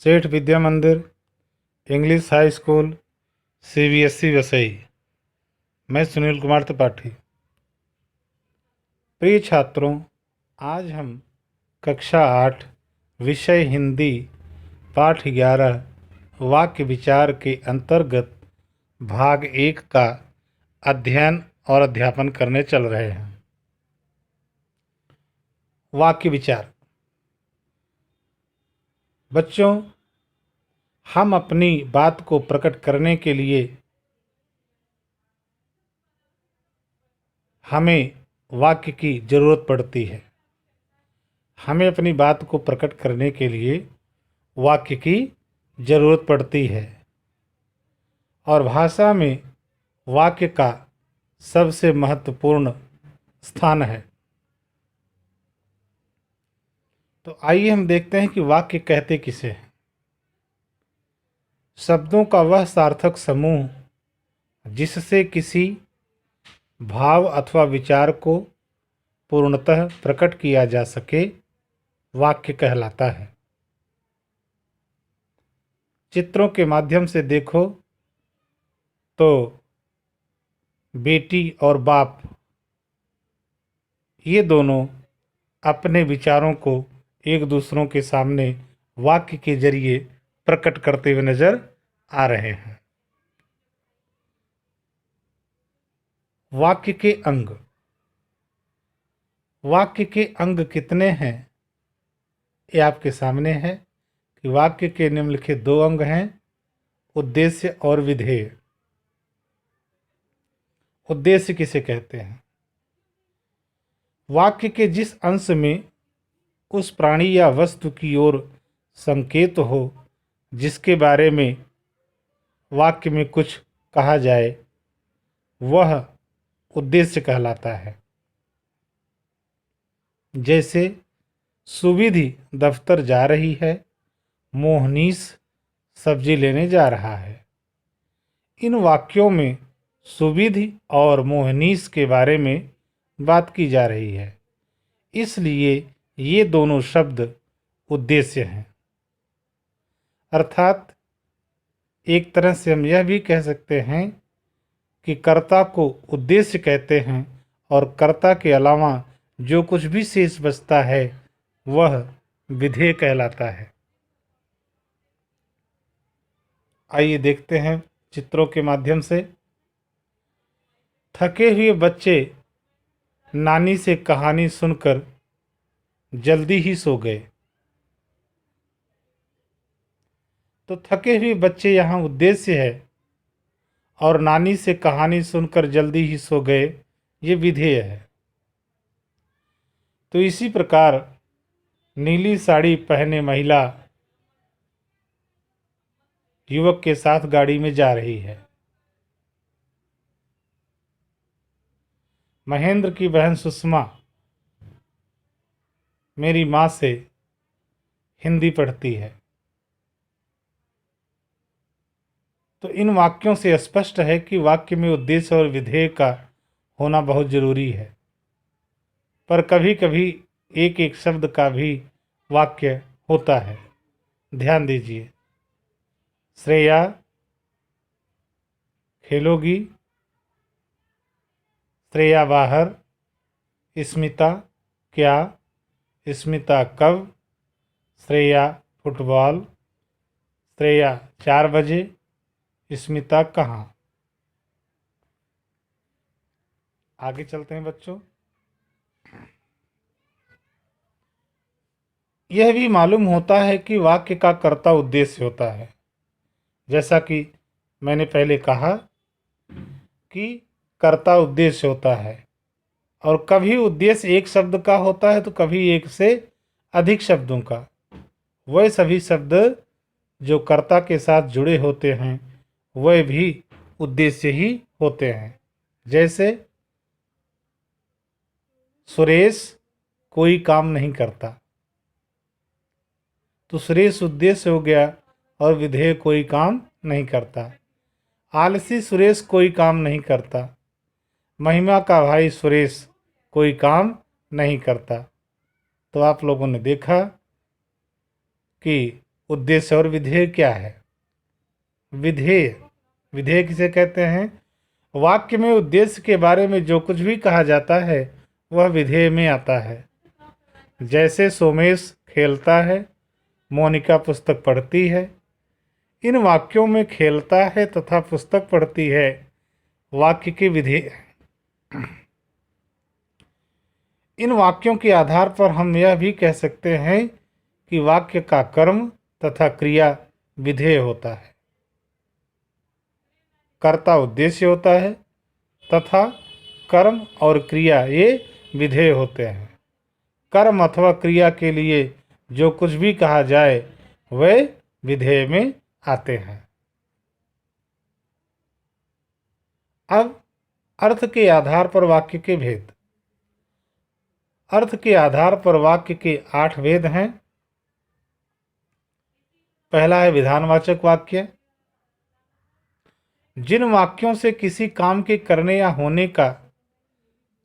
सेठ विद्या मंदिर, English high school, CBSE Vasai. मैं सुनील कुमार त्रिपाठी। प्रिय छात्रों, आज हम कक्षा 8 विषय हिंदी पाठ 11 वाक्य विचार के अंतर्गत भाग 1 का अध्ययन और अध्यापन करने चल रहे हैं। वाक्य विचार। बच्चों, हम अपनी बात को प्रकट करने के लिए हमें वाक्य की ज़रूरत पड़ती है। हमें अपनी बात को प्रकट करने के लिए वाक्य की ज़रूरत पड़ती है और भाषा में वाक्य का सबसे महत्वपूर्ण स्थान है। तो आइए हम देखते हैं कि वाक्य कहते किसे हैं। शब्दों का वह सार्थक समूह जिससे किसी भाव अथवा विचार को पूर्णतः प्रकट किया जा सके, वाक्य कहलाता है। चित्रों के माध्यम से देखो तो बेटी और बाप, ये दोनों अपने विचारों को एक दूसरों के सामने वाक्य के जरिए प्रकट करते हुए नजर आ रहे हैं। वाक्य के अंग। वाक्य के अंग कितने हैं, ये आपके सामने है कि वाक्य के निम्नलिखित 2 अंग हैं, उद्देश्य और विधेय। उद्देश्य किसे कहते हैं? वाक्य के जिस अंश में उस प्राणी या वस्तु की ओर संकेत हो जिसके बारे में वाक्य में कुछ कहा जाए, वह उद्देश्य कहलाता है। जैसे सुविधि दफ्तर जा रही है, मोहनीश सब्जी लेने जा रहा है। इन वाक्यों में सुविधि और मोहनीश के बारे में बात की जा रही है, इसलिए ये दोनों शब्द उद्देश्य हैं। अर्थात एक तरह से हम यह भी कह सकते हैं कि कर्ता को उद्देश्य कहते हैं और कर्ता के अलावा जो कुछ भी शेष बचता है वह विधेय कहलाता है। आइए देखते हैं चित्रों के माध्यम से। थके हुए बच्चे नानी से कहानी सुनकर जल्दी ही सो गए। तो थके हुए बच्चे यहाँ उद्देश्य है और नानी से कहानी सुनकर जल्दी ही सो गए, ये विधेय है। तो इसी प्रकार नीली साड़ी पहने महिला युवक के साथ गाड़ी में जा रही है। महेंद्र की बहन सुषमा मेरी माँ से हिंदी पढ़ती है। तो इन वाक्यों से स्पष्ट है कि वाक्य में उद्देश्य और विधेय का होना बहुत जरूरी है, पर कभी कभी एक एक शब्द का भी वाक्य होता है। ध्यान दीजिए। श्रेया खेलोगी, श्रेया बाहर, स्मिता क्या, स्मिता कब, श्रेया फुटबॉल, श्रेया 4 बजे, स्मिता कहाँ। आगे चलते हैं बच्चों। यह भी मालूम होता है कि वाक्य का कर्ता उद्देश्य होता है। जैसा कि मैंने पहले कहा कि कर्ता उद्देश्य होता है और कभी उद्देश्य एक शब्द का होता है तो कभी एक से अधिक शब्दों का। वह सभी शब्द जो कर्ता के साथ जुड़े होते हैं वह भी उद्देश्य ही होते हैं। जैसे सुरेश कोई काम नहीं करता, तो सुरेश उद्देश्य हो गया और विधेय कोई काम नहीं करता। आलसी सुरेश कोई काम नहीं करता, महिमा का भाई सुरेश कोई काम नहीं करता। तो आप लोगों ने देखा कि उद्देश्य और विधेय क्या है? विधेय, विधेय किसे कहते हैं? वाक्य में उद्देश्य के बारे में जो कुछ भी कहा जाता है वह विधेय में आता है। जैसे सोमेश खेलता है, मोनिका पुस्तक पढ़ती है। इन वाक्यों में खेलता है तथा पुस्तक पढ़ती है वाक्य के विधेय। इन वाक्यों के आधार पर हम यह भी कह सकते हैं कि वाक्य का कर्म तथा क्रिया विधेय होता है। कर्ता उद्देश्य होता है तथा कर्म और क्रिया ये विधेय होते हैं। कर्म अथवा क्रिया के लिए जो कुछ भी कहा जाए वे विधेय में आते हैं। अब अर्थ के आधार पर वाक्य के भेद। अर्थ के आधार पर वाक्य के 8 भेद हैं। पहला है विधानवाचक वाक्य। जिन वाक्यों से किसी काम के करने या होने का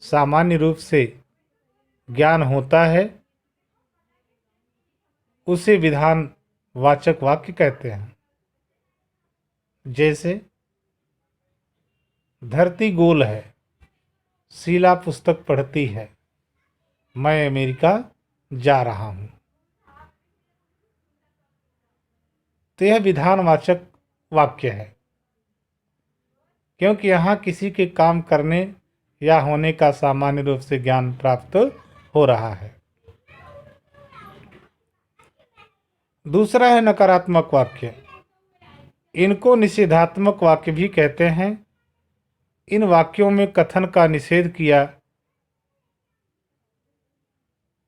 सामान्य रूप से ज्ञान होता है उसे विधानवाचक वाक्य कहते हैं। जैसे धरती गोल है, शीला पुस्तक पढ़ती है, मैं अमेरिका जा रहा हूं। तो यह विधानवाचक वाक्य है क्योंकि यहाँ किसी के काम करने या होने का सामान्य रूप से ज्ञान प्राप्त हो रहा है। दूसरा है नकारात्मक वाक्य। इनको निषेधात्मक वाक्य भी कहते हैं। इन वाक्यों में कथन का निषेध किया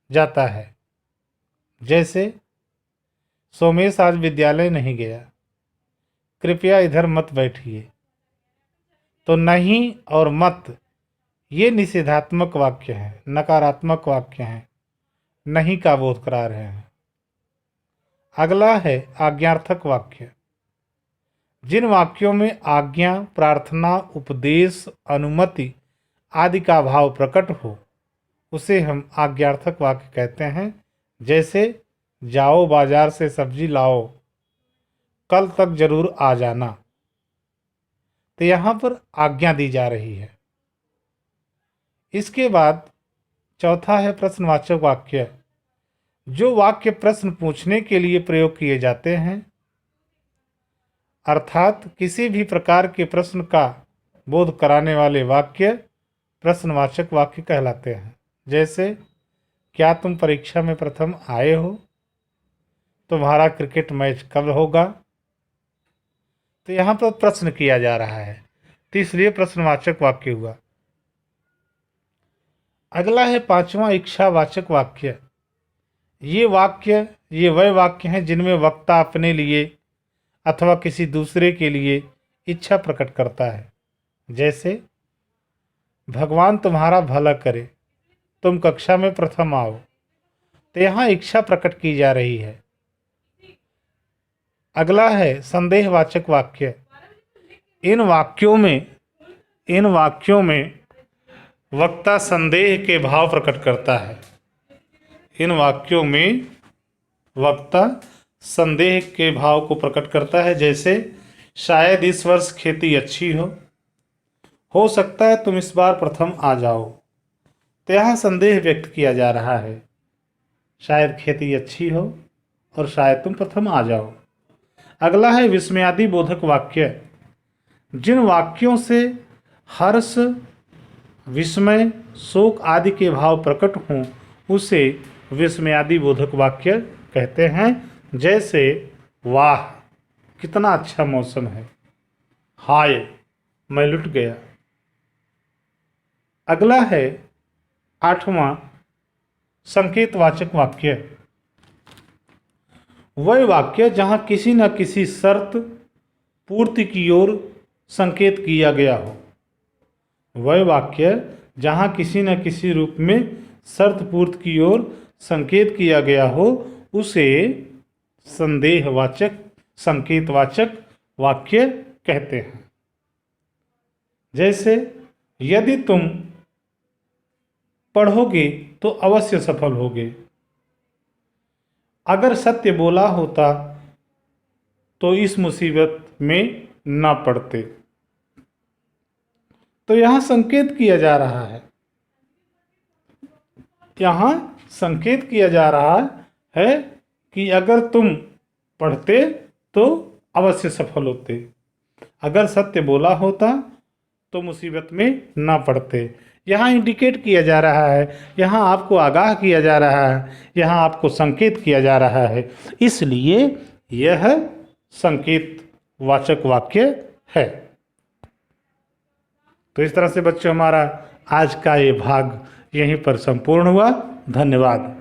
जाता है। जैसे सोमेश आज विद्यालय नहीं गया, कृपया इधर मत बैठिए। तो नहीं और मत ये निषेधात्मक वाक्य हैं, नकारात्मक वाक्य हैं, नहीं का बोध करा रहे हैं। अगला है आज्ञार्थक वाक्य। जिन वाक्यों में आज्ञा, प्रार्थना, उपदेश, अनुमति आदि का भाव प्रकट हो उसे हम आज्ञार्थक वाक्य कहते हैं। जैसे जाओ बाजार से सब्जी लाओ, कल तक जरूर आ जाना। तो यहाँ पर आज्ञा दी जा रही है। इसके बाद चौथा है प्रश्नवाचक वाक्य। जो वाक्य प्रश्न पूछने के लिए प्रयोग किए जाते हैं, अर्थात किसी भी प्रकार के प्रश्न का बोध कराने वाले वाक्य प्रश्नवाचक वाक्य कहलाते हैं। जैसे क्या तुम परीक्षा में प्रथम आए हो? तुम्हारा क्रिकेट मैच कब होगा? तो यहाँ पर प्रश्न किया जा रहा है, तो इसलिए प्रश्नवाचक वाक्य हुआ। अगला है पांचवा इच्छावाचक वाक्य। ये वह वाक्य हैं जिनमें वक्ता अपने लिए अथवा किसी दूसरे के लिए इच्छा प्रकट करता है। जैसे भगवान तुम्हारा भला करे, तुम कक्षा में प्रथम आओ। तो यहाँ इच्छा प्रकट की जा रही है। अगला है संदेहवाचक वाक्य। इन वाक्यों में वक्ता संदेह के भाव प्रकट करता है। इन वाक्यों में वक्ता संदेह के भाव को प्रकट करता है। जैसे शायद इस वर्ष खेती अच्छी हो सकता है तुम इस बार प्रथम आ जाओ। तो यहाँ संदेह व्यक्त किया जा रहा है, शायद खेती अच्छी हो और शायद तुम प्रथम आ जाओ। अगला है विस्मयादि बोधक वाक्य। जिन वाक्यों से हर्ष, विस्मय, शोक आदि के भाव प्रकट हों उसे विस्मयादि बोधक वाक्य कहते हैं। जैसे वाह कितना अच्छा मौसम है, हाय मैं लुट गया। अगला है आठवां संकेतवाचक वाक्य। वह वाक्य जहां किसी न किसी शर्त पूर्ति की ओर संकेत किया गया हो। वह वाक्य जहां किसी न किसी रूप में शर्त पूर्ति की ओर संकेत किया गया हो उसे संदेहवाचक, संकेतवाचक वाक्य कहते हैं। जैसे यदि तुम पढ़ोगे तो अवश्य सफल होगे। अगर सत्य बोला होता तो इस मुसीबत में ना पड़ते। तो यहाँ संकेत किया जा रहा है, यहाँ संकेत किया जा रहा है कि अगर तुम पढ़ते तो अवश्य सफल होते, अगर सत्य बोला होता तो मुसीबत में ना पड़ते। यहाँ इंडिकेट किया जा रहा है, यहाँ आपको आगाह किया जा रहा है, यहाँ आपको संकेत किया जा रहा है, इसलिए यह संकेत वाचक वाक्य है। तो इस तरह से बच्चों हमारा आज का ये भाग यहीं पर संपूर्ण हुआ। धन्यवाद।